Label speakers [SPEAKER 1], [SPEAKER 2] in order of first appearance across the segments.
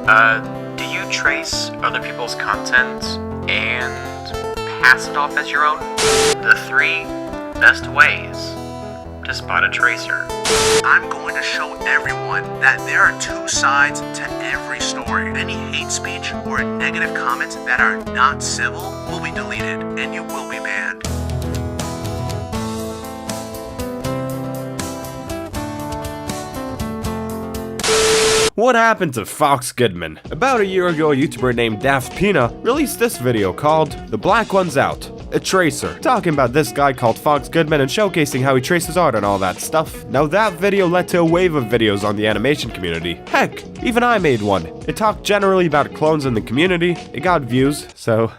[SPEAKER 1] Do you trace other people's content and pass it off as your own? The 3 best ways to spot a tracer.
[SPEAKER 2] I'm going to show everyone that there are 2 sides to every story. Any hate speech or negative comments that are not civil will be deleted, and you will be banned.
[SPEAKER 3] What happened to Fox Goodman? About a year ago, a YouTuber named Daft Pina released this video called TheBlack1sout, a tracer, talking about this guy called Fox Goodman and showcasing how he traces art and all that stuff. Now that video led to a wave of videos on the animation community. Heck, even I made one. It talked generally about clones in the community, it got views, so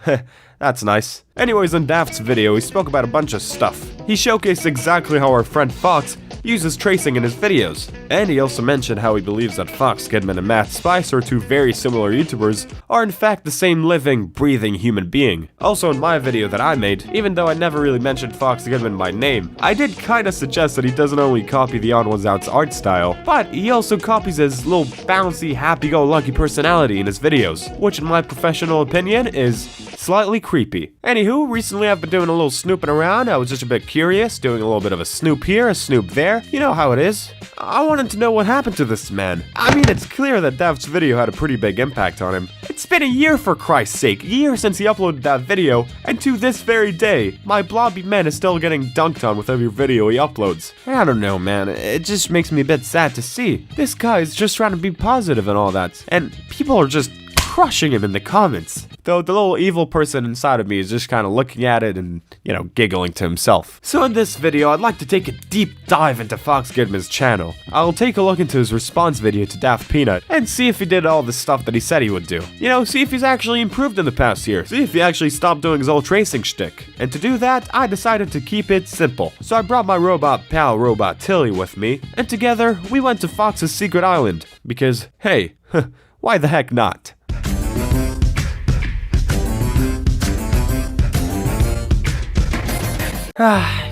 [SPEAKER 3] that's nice. Anyways, in Daft's video, he spoke about a bunch of stuff. He showcased exactly how our friend Fox uses tracing in his videos. And he also mentioned how he believes that Fox Goodman and Matt Spicer, 2 very similar YouTubers, are in fact the same living, breathing human being. Also in my video that I made, even though I never really mentioned Fox Goodman by name, I did kinda suggest that he doesn't only copy the Odd1sout's art style, but he also copies his little bouncy, happy-go-lucky personality in his videos, which in my professional opinion is slightly creepy. Anywho, recently I've been doing a little snooping around. I was just a bit curious, doing a little bit of a snoop here, a snoop there. You know how it is. I wanted to know what happened to this man. I mean, it's clear that Daft's video had a pretty big impact on him. It's been a year, for Christ's sake, a year since he uploaded that video, and to this very day, my blobby man is still getting dunked on with every video he uploads. I don't know, man, it just makes me a bit sad to see. This guy is just trying to be positive and all that, and people are just crushing him in the comments. Though the little evil person inside of me is just kind of looking at it and, you know, giggling to himself. So in this video, I'd like to take a deep dive into Fox Goodman's channel. I'll take a look into his response video to Daft Peanut and see if he did all the stuff that he said he would do. You know, see if he's actually improved in the past year. See if he actually stopped doing his old tracing shtick. And to do that, I decided to keep it simple. So I brought my robot pal, Robot Tilly, with me, and together we went to Fox's secret island. Because, hey, why the heck not?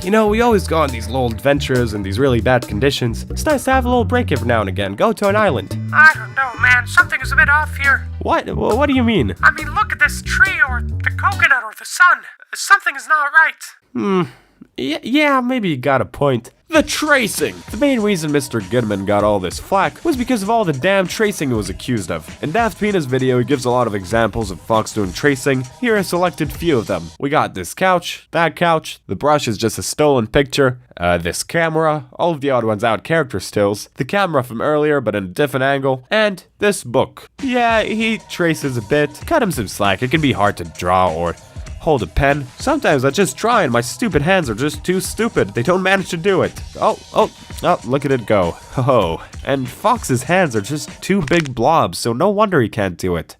[SPEAKER 3] You know, we always go on these little adventures in these really bad conditions. It's nice to have a little break every now and again. Go to an island.
[SPEAKER 4] I don't know, man. Something is a bit off here.
[SPEAKER 3] What? What do you mean?
[SPEAKER 4] I mean, look at this tree or the coconut or the sun. Something is not right.
[SPEAKER 3] Yeah, maybe you got a point. The tracing! The main reason Mr. Goodman got all this flack was because of all the damn tracing he was accused of. In Daft Pina's video, he gives a lot of examples of Fox doing tracing. Here are a selected few of them. We got this couch, that couch, the brush is just a stolen picture, this camera, all of the Odd1sout character stills, the camera from earlier but in a different angle, and this book. Yeah, he traces a bit. Cut him some slack, it can be hard to draw or hold a pen. Sometimes I just try and my stupid hands are just too stupid. They don't manage to do it. Oh, look at it go. Ho. And Fox's hands are just 2 big blobs, so no wonder he can't do it.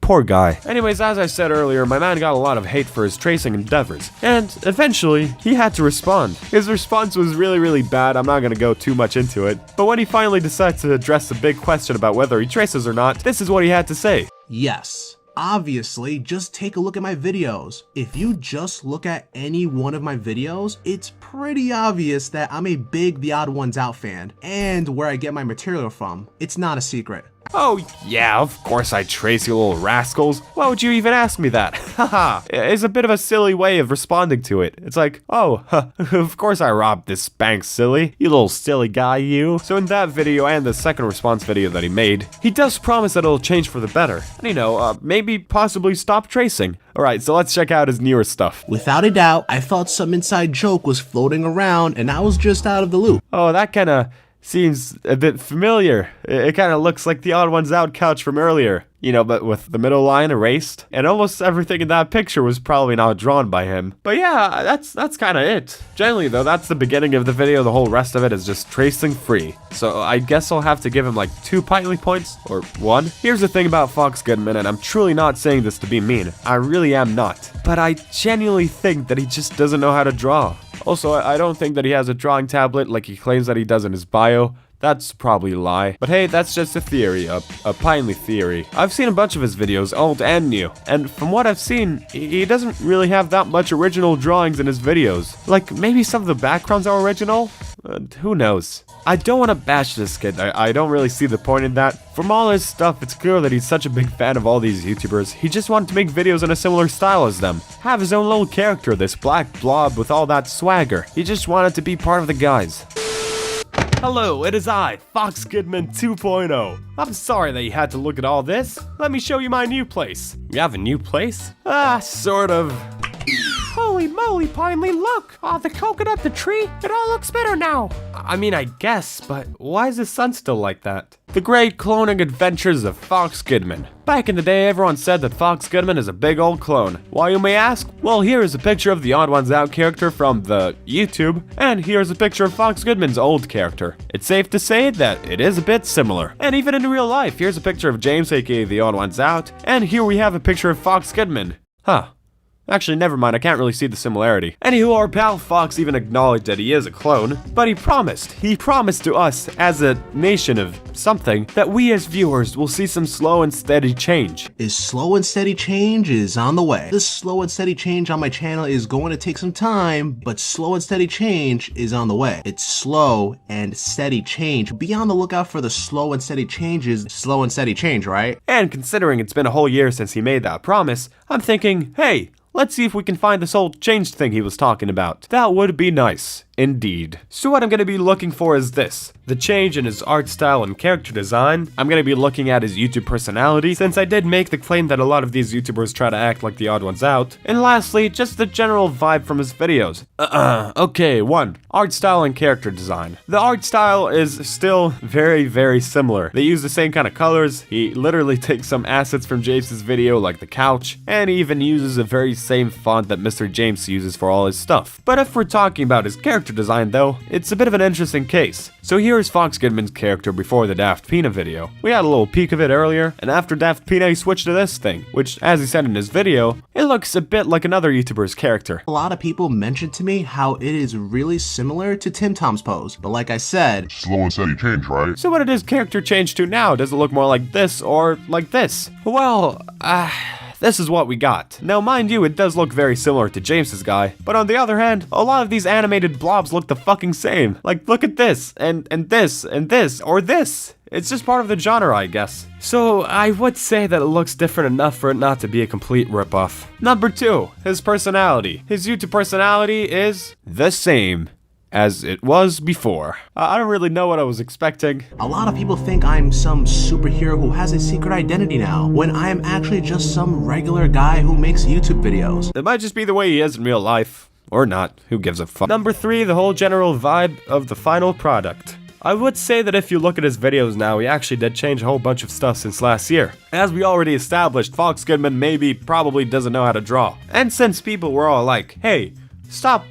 [SPEAKER 3] Poor guy. Anyways, as I said earlier, my man got a lot of hate for his tracing endeavors, and eventually, he had to respond. His response was really bad, I'm not gonna go too much into it, but when he finally decides to address the big question about whether he traces or not, this is what he had to say.
[SPEAKER 2] Yes. Obviously, just take a look at my videos. If you just look at any one of my videos, it's pretty obvious that I'm a big The Odd1sout fan, and where I get my material from. It's not a secret.
[SPEAKER 3] Oh yeah, of course I trace, you little rascals. Why would you even ask me that? Haha, it's a bit of a silly way of responding to it. It's like, oh, of course I robbed this bank, silly. You little silly guy, you. So in that video and the second response video that he made, he does promise that it'll change for the better. And you know, maybe possibly stop tracing. Alright, so let's check out his newer stuff.
[SPEAKER 2] Without a doubt, I thought some inside joke was floating around and I was just out of the loop.
[SPEAKER 3] Oh, that kinda seems a bit familiar. It kind of looks like the Odd1sout couch from earlier, you know, but with the middle line erased, and almost everything in that picture was probably not drawn by him. But yeah, that's kind of it. Generally though, that's the beginning of the video. The whole rest of it is just tracing free. So I guess I'll have to give him like 2 Piley points, or 1. Here's the thing about Fox Goodman, and I'm truly not saying this to be mean. I really am not. But I genuinely think that he just doesn't know how to draw. Also, I don't think that he has a drawing tablet like he claims that he does in his bio. That's probably a lie. But hey, that's just a theory, a Pinely theory. I've seen a bunch of his videos, old and new, and from what I've seen, he doesn't really have that much original drawings in his videos. Like, maybe some of the backgrounds are original? Who knows? I don't want to bash this kid. I don't really see the point in that. From all his stuff, it's clear that he's such a big fan of all these YouTubers. He just wanted to make videos in a similar style as them. Have his own little character, this black blob with all that swagger. He just wanted to be part of the guys. Hello, it is I, Fox Goodman 2.0. I'm sorry that you had to look at all this. Let me show you my new place. You have a new place? Sort of.
[SPEAKER 4] Holy moly, Pinely, look! The coconut, the tree, it all looks better now.
[SPEAKER 3] I mean, I guess, but why is the sun still like that? The great cloning adventures of Fox Goodman. Back in the day, everyone said that Fox Goodman is a big old clone. Why, you may ask? Well, here is a picture of the Odd Ones Out character from the YouTube, and here's a picture of Fox Goodman's old character. It's safe to say that it is a bit similar. And even in real life, here's a picture of James, aka the Odd Ones Out, and here we have a picture of Fox Goodman. Huh. Actually, never mind, I can't really see the similarity. Anywho, our pal Fox even acknowledged that he is a clone, but he promised to us as a nation of something that we as viewers will see some slow and steady change.
[SPEAKER 2] Slow and steady change is on the way. This slow and steady change on my channel is going to take some time, but slow and steady change is on the way. It's slow and steady change. Be on the lookout for the slow and steady changes. Slow and steady change, right?
[SPEAKER 3] And considering it's been a whole year since he made that promise, I'm thinking, hey, let's see if we can find this whole change thing he was talking about. That would be nice. Indeed. So what I'm going to be looking for is this. The change in his art style and character design. I'm going to be looking at his YouTube personality, since I did make the claim that a lot of these YouTubers try to act like the odd ones out. And lastly, just the general vibe from his videos. Okay, 1. Art style and character design. The art style is still very, very similar. They use the same kind of colors. He literally takes some assets from James's video, like the couch, and he even uses the very same font that Mr. James uses for all his stuff. But if we're talking about his character design though, it's a bit of an interesting case. So here is Fox Goodman's character before the Daft Pina video. We had a little peek of it earlier, and after Daft Pina he switched to this thing, which, as he said in his video, it looks a bit like another YouTuber's character.
[SPEAKER 2] A lot of people mentioned to me how it is really similar to Tim Tom's pose, but like I said,
[SPEAKER 5] slow and steady change, right?
[SPEAKER 3] So what did his character change to now? Does it look more like this or like this? Well, this is what we got. Now, mind you, it does look very similar to James's guy, but on the other hand, a lot of these animated blobs look the fucking same. Like, look at this, and this, and this, or this. It's just part of the genre, I guess. So, I would say that it looks different enough for it not to be a complete ripoff. Number 2, his personality. His YouTube personality is the same as it was before. I don't really know what I was expecting.
[SPEAKER 2] a lot of people think I'm some superhero who has a secret identity now, when I am actually just some regular guy who makes YouTube videos.
[SPEAKER 3] It might just be the way he is in real life. Or not, who gives a fuck. Number 3, the whole general vibe of the final product. I would say that if you look at his videos now, he actually did change a whole bunch of stuff since last year. As we already established, Fox Goodman probably doesn't know how to draw. And since people were all like, hey, stop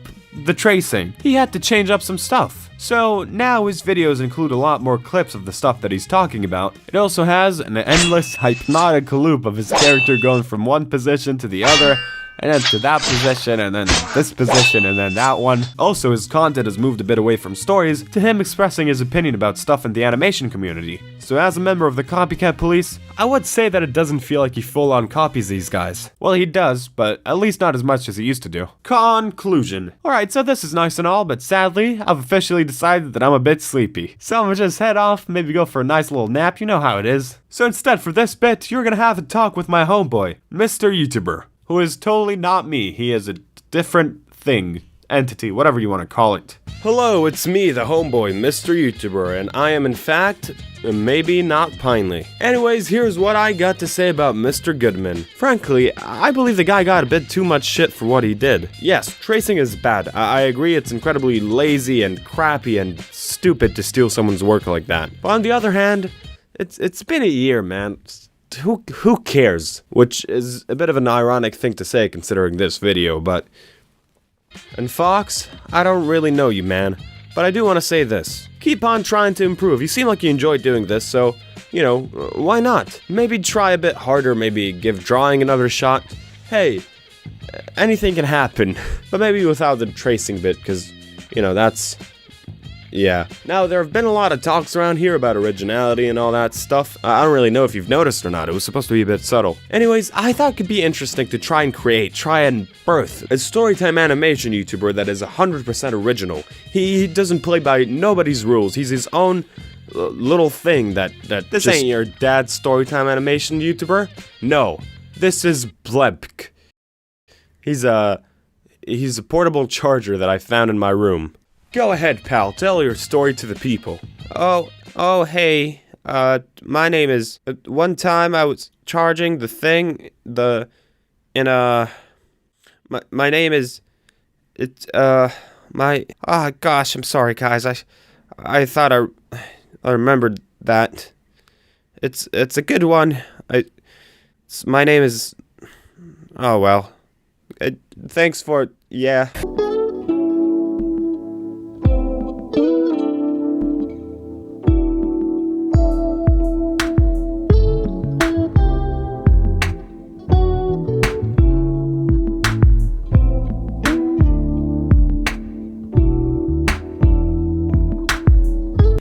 [SPEAKER 3] the tracing, he had to change up some stuff. So now his videos include a lot more clips of the stuff that he's talking about. It also has an endless hypnotic loop of his character going from one position to the other, and then to that position, and then this position, and then that one. Also, his content has moved a bit away from stories to him expressing his opinion about stuff in the animation community. So as a member of the copycat police, I would say that it doesn't feel like he full-on copies these guys. Well, he does, but at least not as much as he used to do. Conclusion. Alright, so this is nice and all, but sadly, I've officially decided that I'm a bit sleepy. So I'm gonna just head off, maybe go for a nice little nap, you know how it is. So instead, for this bit, you're gonna have a talk with my homeboy, Mr. YouTuber. Who is totally not me. He is a different thing, entity, whatever you want to call it. Hello, it's me, the homeboy, Mr. YouTuber, and I am in fact, maybe not Pinely. Anyways, here's what I got to say about Mr. Goodman. Frankly, I believe the guy got a bit too much shit for what he did. Yes, tracing is bad. I agree it's incredibly lazy and crappy and stupid to steal someone's work like that. But on the other hand, it's been a year, man. Who cares? Which is a bit of an ironic thing to say considering this video, but... And Fox, I don't really know you, man, but I do want to say this. Keep on trying to improve. You seem like you enjoy doing this, so, you know, why not? Maybe try a bit harder, maybe give drawing another shot. Hey, anything can happen, but maybe without the tracing bit, because, you know, that's Yeah. Now, there have been a lot of talks around here about originality and all that stuff. I don't really know if you've noticed or not. It was supposed to be a bit subtle. Anyways, I thought it could be interesting to try and birth a Storytime animation YouTuber that is 100% original. He doesn't play by nobody's rules. He's his own little thing that this ain't your dad's Storytime animation YouTuber. No, this is Blebk. He's a portable charger that I found in my room. Go ahead, pal. Tell your story to the people. Oh, hey. My name is. One time I was charging the thing. My name is. Gosh, I'm sorry, guys. I thought I remembered that. It's a good one. My name is. Oh well. Thanks for. Yeah.